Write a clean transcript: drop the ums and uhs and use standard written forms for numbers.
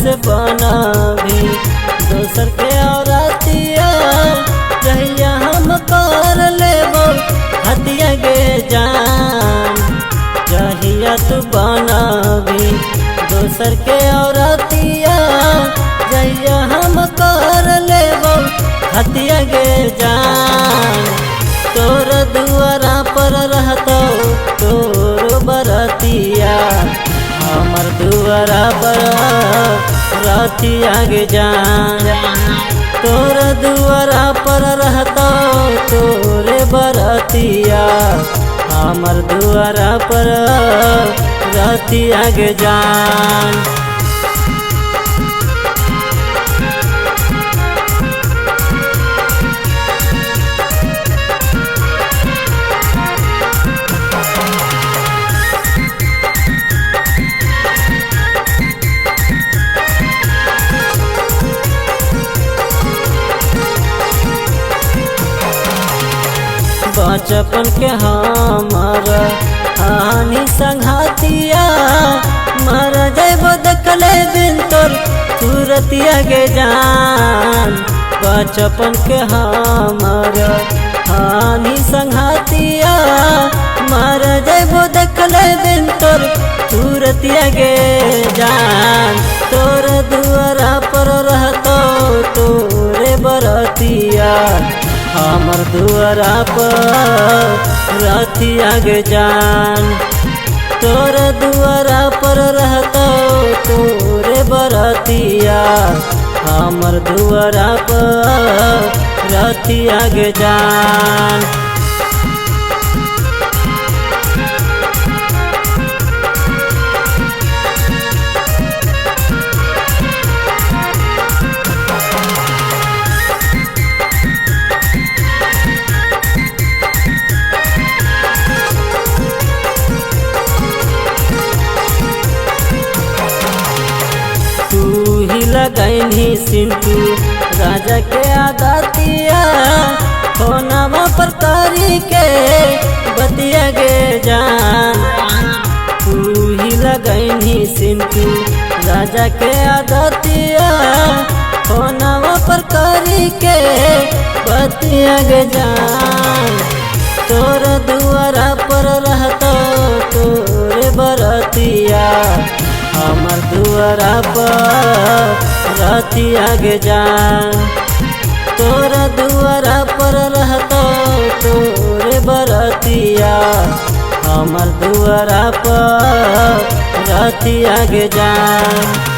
से बनावी दोसर के औरतिया जहिया हम कर लेबो हतिया गे जान। जहिया तू बनावी दोसर के औरतिया जहिया हम कर लेबो हतिया गे जान। तोर दुआरा पर रहतो तोर बरतिया हमर दुआरा पर रतिया गे जान। तोर दुआरा पर रहतो तोरे बरतिया हमर दुआरा पर रतिया गे जान। बचपन के हमर हानि संघातिया मर जैबो देखले दिन तोर सूरतिया गे जान। बचपन के हमर हानि संघातिया मर जैबो देखले दिन तोर सूरतिया गे जान। तोर दुआरा पर रहतो तोरे बरतिया हमर दुआरा पर रतिया गे जान। तोर दुआरा पर रहतो तोरे बरतिया हमर दुआरा पर रतिया गे जान। लगैनी सिंटू राजा के आदतिया फोनवा पर करी के बतिया गे जान। तू ही लगैनी सिंटू राजा के आदतिया फोनवा पर करी के बतिया गे जान। तोर दुआरा पर रहतो तोरे बरतिया हमर दुआरा पर रतिया गे जान। तोर दुआरा पर रहतो तोरे बरतिया हमर दुआरा पर रतिया गे जान।